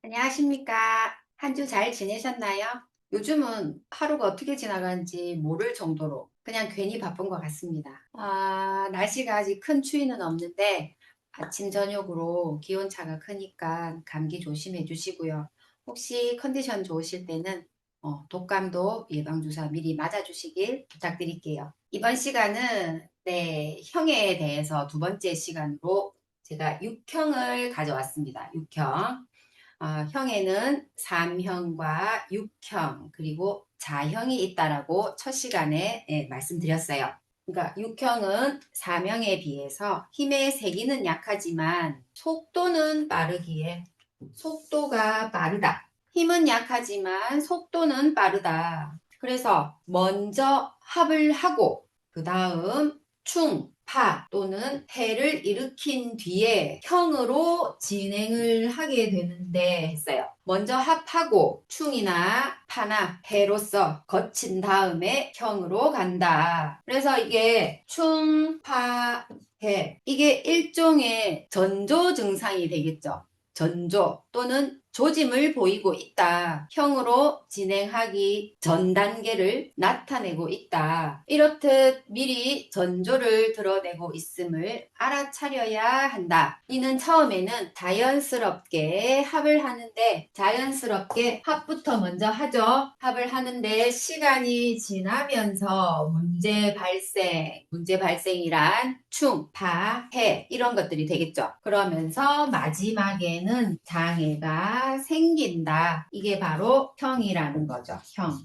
안녕하십니까. 한 주 잘 지내셨나요? 요즘은 하루가 어떻게 지나가는지 모를 정도로 그냥 괜히 바쁜 것 같습니다. 날씨가 아직 큰 추위는 없는데 아침, 저녁으로 기온차가 크니까 감기 조심해 주시고요. 혹시 컨디션 좋으실 때는 독감도 예방주사 미리 맞아주시길 부탁드릴게요. 이번 시간은 형에 대해서 두 번째 시간으로 제가 육형을 가져왔습니다. 육형. 형에는 삼형과 육형 그리고 자형이 있다라고 첫 시간에 말씀드렸어요. 그러니까 육형은 사명에 비해서 힘의 세기는 약하지만 속도는 빠르기에 속도가 빠르다. 힘은 약하지만 속도는 빠르다. 그래서 먼저 합을 하고 그 다음 충, 파 또는 해를 일으킨 뒤에 형으로 진행을 하게 되는데 했어요. 먼저 합하고 충이나 파나 해로서 거친 다음에 형으로 간다. 그래서 이게 충, 파, 해 이게 일종의 전조 증상이 되겠죠. 전조 또는 조짐을 보이고 있다. 형으로 진행하기 전 단계를 나타내고 있다. 이렇듯 미리 전조를 드러내고 있음을 알아차려야 한다. 이는 처음에는 자연스럽게 합을 하는데 자연스럽게 합부터 먼저 하죠. 합을 하는데 시간이 지나면서 문제 발생이란 충, 파, 해 이런 것들이 되겠죠. 그러면서 마지막에는 장애가 생긴다. 이게 바로 형이라는 거죠.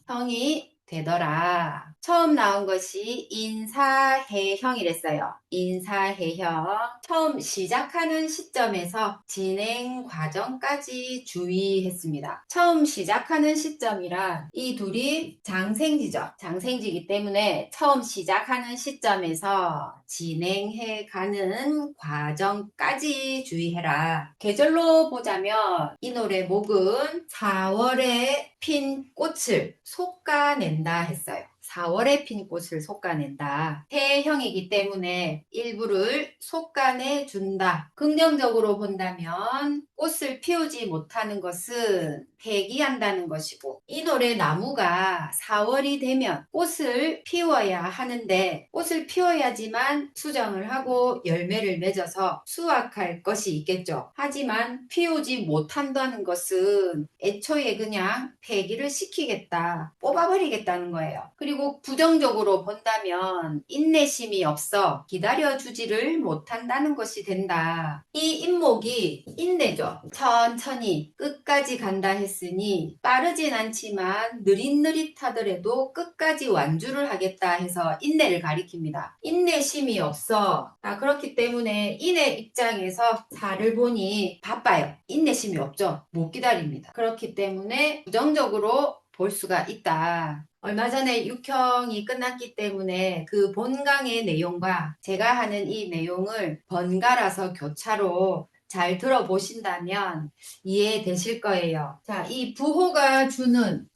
형이 되더라. 처음 나온 것이 인사해형이랬어요. 인사해형. 처음 시작하는 시점에서 진행 과정까지 주의했습니다. 처음 시작하는 시점이란 이 둘이 장생지죠. 장생지이기 때문에 처음 시작하는 시점에서 진행해 가는 과정까지 주의해라. 계절로 보자면 이 노래 목은 4월에 핀 꽃을 솎아낸다 했어요. 4월에 핀 꽃을 솎아낸다. 해형이기 때문에 일부를 솎아내 준다. 긍정적으로 본다면 꽃을 피우지 못하는 것은 폐기한다는 것이고 이 노래 나무가 4월이 되면 꽃을 피워야 하는데 꽃을 피워야지만 수정을 하고 열매를 맺어서 수확할 것이 있겠죠. 하지만 피우지 못한다는 것은 애초에 그냥 폐기를 시키겠다, 뽑아버리겠다는 거예요. 그리고 부정적으로 본다면 인내심이 없어 기다려주지를 못한다는 것이 된다. 이 인목이 인내죠. 천천히 끝까지 간다 했으니 빠르진 않지만 느릿느릿하더라도 끝까지 완주를 하겠다 해서 인내를 가리킵니다. 인내심이 없어. 그렇기 때문에 인내 입장에서 살을 보니 바빠요. 인내심이 없죠. 못 기다립니다. 그렇기 때문에 부정적으로 볼 수가 있다. 얼마 전에 육형이 끝났기 때문에 그 본강의 내용과 제가 하는 이 내용을 번갈아서 교차로 잘 들어보신다면 이해되실 거예요. 자, 이 부호가 주는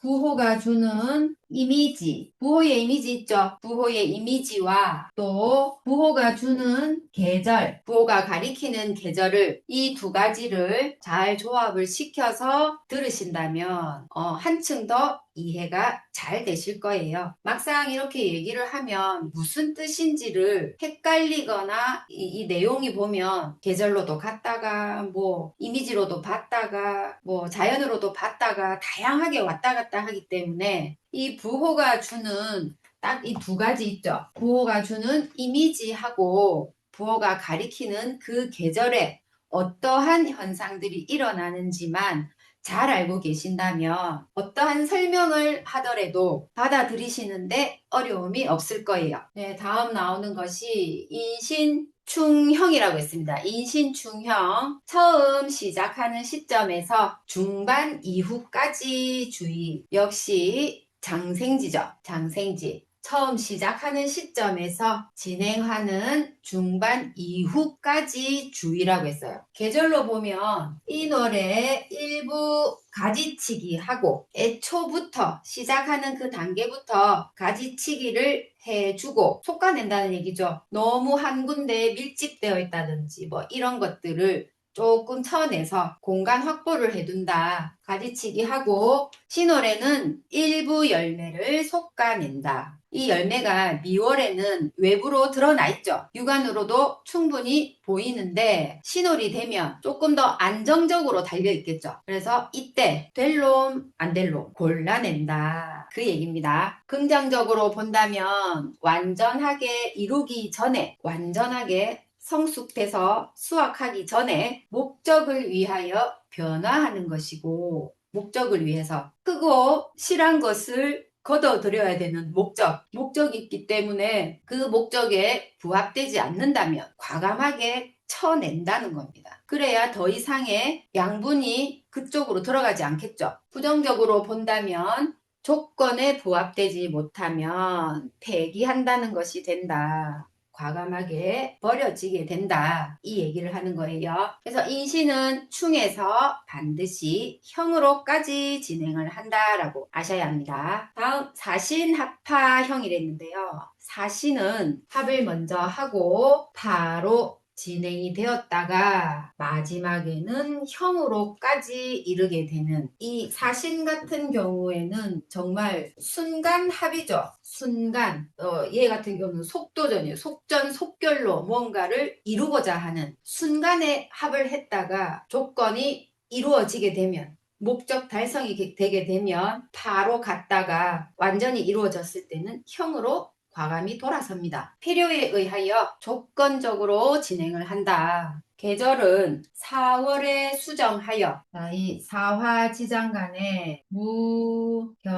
이미지, 부호의 이미지 있죠? 부호의 이미지와 또 부호가 주는 계절, 부호가 가리키는 계절을 이 두 가지를 잘 조합을 시켜서 들으신다면 한층 더 이해가 잘 되실 거예요. 막상 이렇게 얘기를 하면 무슨 뜻인지를 헷갈리거나 이 내용이 보면 계절로도 갔다가 뭐 이미지로도 봤다가 뭐 자연으로도 봤다가 다양하게 왔다 갔다 하기 때문에 이 부호가 주는 딱 이 두 가지 있죠. 부호가 주는 이미지하고 부호가 가리키는 그 계절에 어떠한 현상들이 일어나는지만 잘 알고 계신다면 어떠한 설명을 하더라도 받아들이시는데 어려움이 없을 거예요. 네, 다음 나오는 것이 인신충형이라고 했습니다. 인신충형. 처음 시작하는 시점에서 중반 이후까지 주의. 역시 장생지죠. 장생지. 처음 시작하는 시점에서 진행하는 중반 이후까지 주의라고 했어요. 계절로 보면 이 노래 일부 가지치기 하고 애초부터 시작하는 그 단계부터 가지치기를 해주고 솎아낸다는 얘기죠. 너무 한 군데에 밀집되어 있다든지 뭐 이런 것들을 조금 쳐내서 공간 확보를 해둔다. 가지치기 하고 신월에는 일부 열매를 솎아낸다. 이 열매가 미월에는 외부로 드러나 있죠. 육안으로도 충분히 보이는데 신월이 되면 조금 더 안정적으로 달려 있겠죠. 그래서 이때 될 놈, 안 될 놈 골라낸다. 그 얘기입니다. 긍정적으로 본다면 완전하게 이루기 전에, 완전하게 성숙돼서 수확하기 전에 목적을 위하여 변화하는 것이고, 목적을 위해서 크고 실한 것을 걷어들여야 되는 목적이 있기 때문에 그 목적에 부합되지 않는다면 과감하게 쳐낸다는 겁니다. 그래야 더 이상의 양분이 그쪽으로 들어가지 않겠죠. 부정적으로 본다면 조건에 부합되지 못하면 폐기한다는 것이 된다. 과감하게 버려지게 된다. 이 얘기를 하는 거예요. 그래서 인신은 충에서 반드시 형으로까지 진행을 한다라고 아셔야 합니다. 다음 사신합파형이랬는데요. 사신은 합을 먼저 하고 바로 진행이 되었다가 마지막에는 형으로까지 이르게 되는 이 사신 같은 경우에는 정말 순간 합이죠. 순간 얘 같은 경우는 속도전이에요. 속전속결로 뭔가를 이루고자 하는 순간에 합을 했다가 조건이 이루어지게 되면 목적 달성이 되게 되면 바로 갔다가 완전히 이루어졌을 때는 형으로 과감히 돌아섭니다. 필요에 의하여 조건적으로 진행을 한다. 계절은 4월에 수정하여 이 사화지장간에 무경병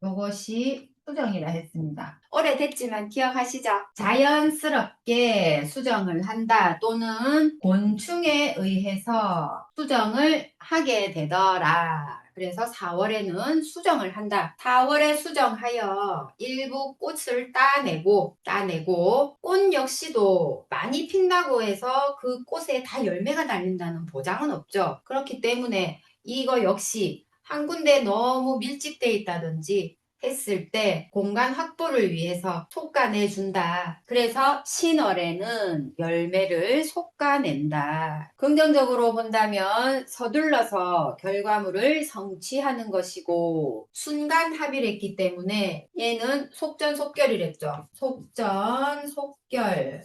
이것이 수정이라 했습니다. 오래됐지만 기억하시죠? 자연스럽게 수정을 한다 또는 곤충에 의해서 수정을 하게 되더라. 그래서 4월에는 수정을 한다. 4월에 수정하여 일부 꽃을 따내고 꽃 역시도 많이 핀다고 해서 그 꽃에 다 열매가 달린다는 보장은 없죠. 그렇기 때문에 이거 역시 한 군데 너무 밀집되어 있다든지 했을 때 공간 확보를 위해서 솎아내준다. 그래서 신월에는 열매를 솎아낸다. 긍정적으로 본다면 서둘러서 결과물을 성취하는 것이고 순간 합의했기 때문에 얘는 속전속결이랬죠.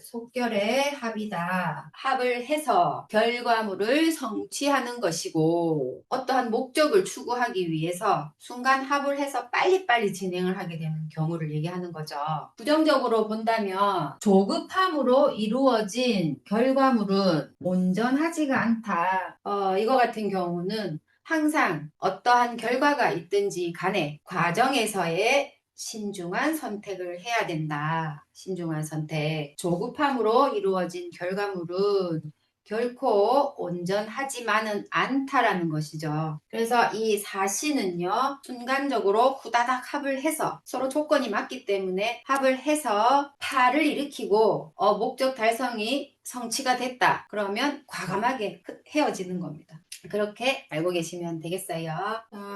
속결의 합이다. 합을 해서 결과물을 성취하는 것이고 어떠한 목적을 추구하기 위해서 순간 합을 해서 빨리빨리 진행을 하게 되는 경우를 얘기하는 거죠. 부정적으로 본다면 조급함으로 이루어진 결과물은 온전하지가 않다. 이거 같은 경우는 항상 어떠한 결과가 있든지 간에 과정에서의 신중한 선택을 해야 된다. 신중한 선택. 조급함으로 이루어진 결과물은 결코 온전하지만은 않다라는 것이죠. 그래서 이 사시는요, 순간적으로 후다닥 합을 해서 서로 조건이 맞기 때문에 합을 해서 파를 일으키고 목적 달성이 성취가 됐다. 그러면 과감하게 헤어지는 겁니다. 그렇게 알고 계시면 되겠어요.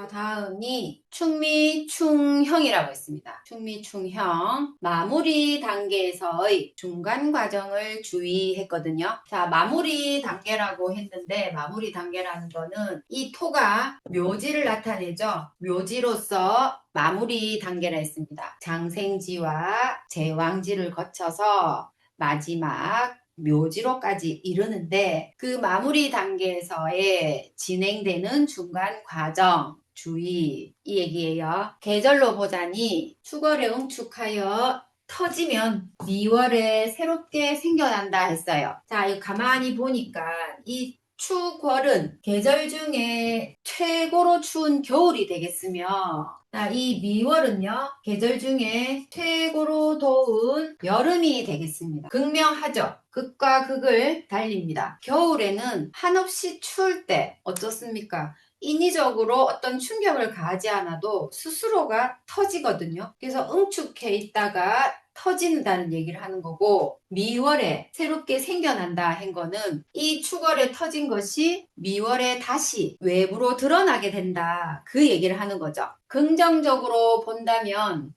다음이 충미충형이라고 했습니다. 충미충형 마무리 단계에서의 중간 과정을 주의했거든요. 자, 마무리 단계라고 했는데 마무리 단계라는 거는 이 토가 묘지를 나타내죠. 묘지로서 마무리 단계라 했습니다. 장생지와 제왕지를 거쳐서 마지막 묘지로까지 이르는데 그 마무리 단계에서의 진행되는 중간 과정 주의 이 얘기예요. 계절로 보자니 축월에 응축하여 터지면 2월에 새롭게 생겨난다 했어요. 자, 이거 가만히 보니까 이 축월은 계절 중에 최고로 추운 겨울이 되겠으며 이 미월은요 계절 중에 최고로 더운 여름이 되겠습니다. 극명하죠. 극과 극을 달립니다. 겨울에는 한없이 추울 때 어떻습니까? 인위적으로 어떤 충격을 가하지 않아도 스스로가 터지거든요. 그래서 응축해 있다가 터진다는 얘기를 하는 거고 미월에 새롭게 생겨난다 한 거는 이 축월에 터진 것이 미월에 다시 외부로 드러나게 된다. 그 얘기를 하는 거죠. 긍정적으로 본다면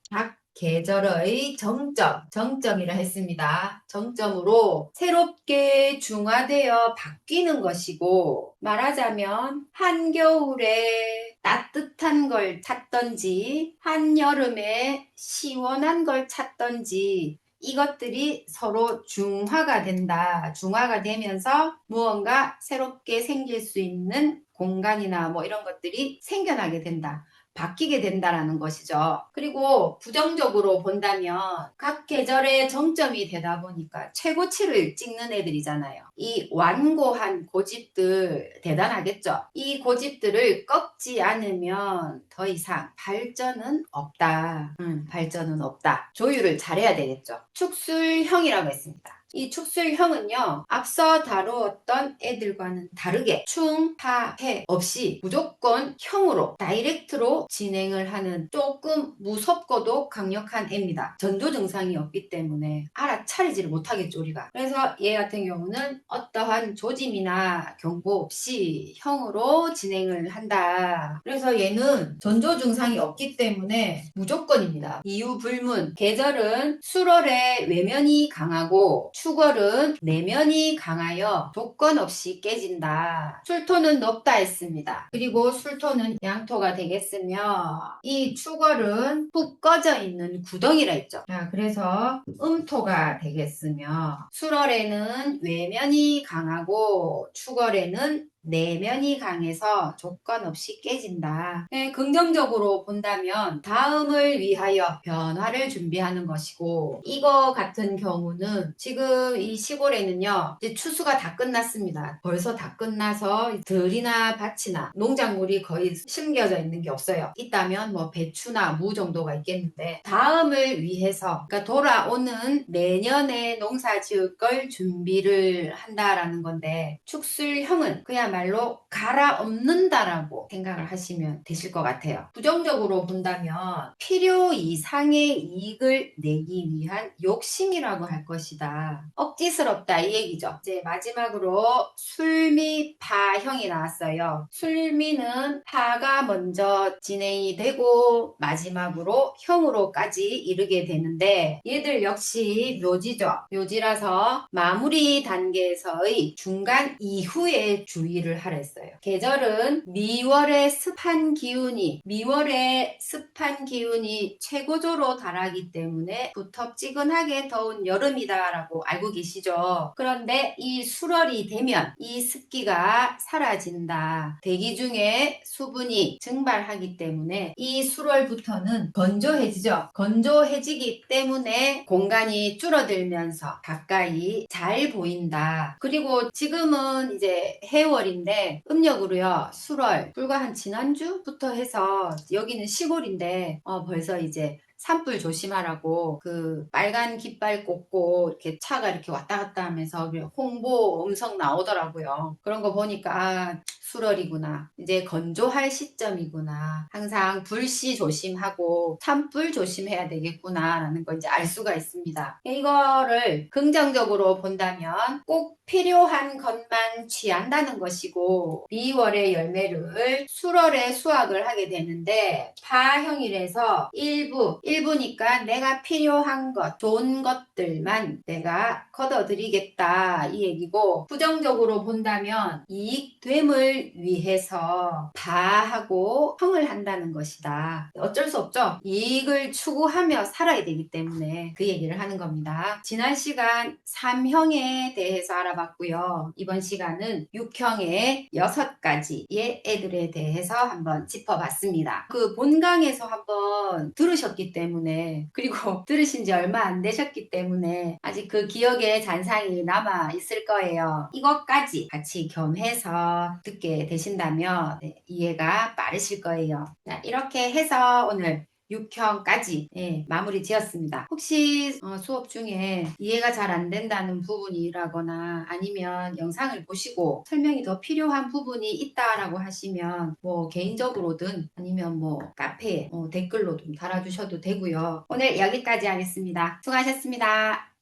계절의 정점이라 했습니다. 정점으로 새롭게 중화되어 바뀌는 것이고, 말하자면 한겨울에 따뜻한 걸 찾던지 한여름에 시원한 걸 찾던지 이것들이 서로 중화가 된다. 중화가 되면서 무언가 새롭게 생길 수 있는 공간이나 뭐 이런 것들이 생겨나게 된다. 바뀌게 된다라는 것이죠. 그리고 부정적으로 본다면 각 계절의 정점이 되다 보니까 최고치를 찍는 애들이잖아요. 이 완고한 고집들 대단하겠죠. 이 고집들을 꺾지 않으면 더 이상 발전은 없다. 발전은 없다. 조율을 잘해야 되겠죠. 축술형이라고 했습니다. 이 축술형은요, 앞서 다루었던 애들과는 다르게 충, 파, 해 없이 무조건 형으로, 다이렉트로 진행을 하는 조금 무섭고도 강력한 애입니다. 전조 증상이 없기 때문에 알아차리지를 못하겠죠, 우리가. 그래서 얘 같은 경우는 어떠한 조짐이나 경고 없이 형으로 진행을 한다. 그래서 얘는 전조 증상이 없기 때문에 무조건입니다. 이유 불문. 계절은 수월의 외면이 강하고 축월은 내면이 강하여 조건 없이 깨진다. 술토는 높다 했습니다. 그리고 술토는 양토가 되겠으며 이 축월은 푹 꺼져 있는 구덩이라 했죠. 자, 그래서 음토가 되겠으며 술월에는 외면이 강하고 축월에는 내면이 강해서 조건 없이 깨진다. 네, 긍정적으로 본다면 다음을 위하여 변화를 준비하는 것이고, 이거 같은 경우는 지금 이 시골에는요, 이제 추수가 다 끝났습니다. 벌써 다 끝나서 들이나 밭이나 농작물이 거의 심겨져 있는 게 없어요. 있다면 뭐 배추나 무 정도가 있겠는데, 다음을 위해서, 그러니까 돌아오는 내년에 농사 지을 걸 준비를 한다라는 건데, 축술형은 그야말로 갈아엎는다라고 생각을 하시면 되실 것 같아요. 부정적으로 본다면 필요 이상의 이익을 내기 위한 욕심이라고 할 것이다. 억지스럽다 이 얘기죠. 이제 마지막으로 술미 파형이 나왔어요. 술미는 파가 먼저 진행이 되고 마지막으로 형으로까지 이르게 되는데, 얘들 역시 묘지죠. 묘지라서 마무리 단계에서의 중간 이후에 주의를 하랬어요. 계절은 미월의 습한 기운이 최고조로 달하기 때문에 부텁지근하게 더운 여름이다라고 알고 계시죠. 그런데 이 수월이 되면 이 습기가 사라진다. 대기 중에 수분이 증발하기 때문에 이 수월부터는 건조해지죠. 건조해지기 때문에 공간이 줄어들면서 가까이 잘 보인다. 그리고 지금은 이제 해월인데 음력으로요, 수월 불과 한 지난주부터 해서 여기는 시골인데 벌써 이제 산불 조심하라고 그 빨간 깃발 꽂고 이렇게 차가 이렇게 왔다 갔다 하면서 홍보 음성 나오더라고요. 그런 거 보니까 수월이구나. 이제 건조할 시점이구나. 항상 불씨 조심하고 산불 조심해야 되겠구나 라는 거 이제 알 수가 있습니다. 이거를 긍정적으로 본다면 꼭 필요한 것만 취한다는 것이고, 2월의 열매를 수월에 수확을 하게 되는데, 파형이라서 일부니까 내가 필요한 것, 좋은 것들만 내가 걷어들이겠다 이 얘기고, 부정적으로 본다면 이익됨을 위해서 파하고 형을 한다는 것이다. 어쩔 수 없죠. 이익을 추구하며 살아야 되기 때문에 그 얘기를 하는 겁니다. 지난 시간 3형에 대해서 알아봤고요. 이번 시간은 6형의 6가지의 애들에 대해서 한번 짚어봤습니다. 그 본강에서 한번 들으셨기 때문에, 그리고 들으신 지 얼마 안 되셨기 때문에 아직 그 기억에 잔상이 남아 있을 거예요. 이것까지 같이 겸해서 듣게 되신다면 이해가 빠르실 거예요. 자, 이렇게 해서 오늘 6형까지 마무리 지었습니다. 혹시 수업 중에 이해가 잘 안 된다는 부분이라거나 아니면 영상을 보시고 설명이 더 필요한 부분이 있다라고 하시면 뭐 개인적으로든 아니면 뭐 카페에 댓글로 좀 달아주셔도 되고요. 오늘 여기까지 하겠습니다. 수고하셨습니다.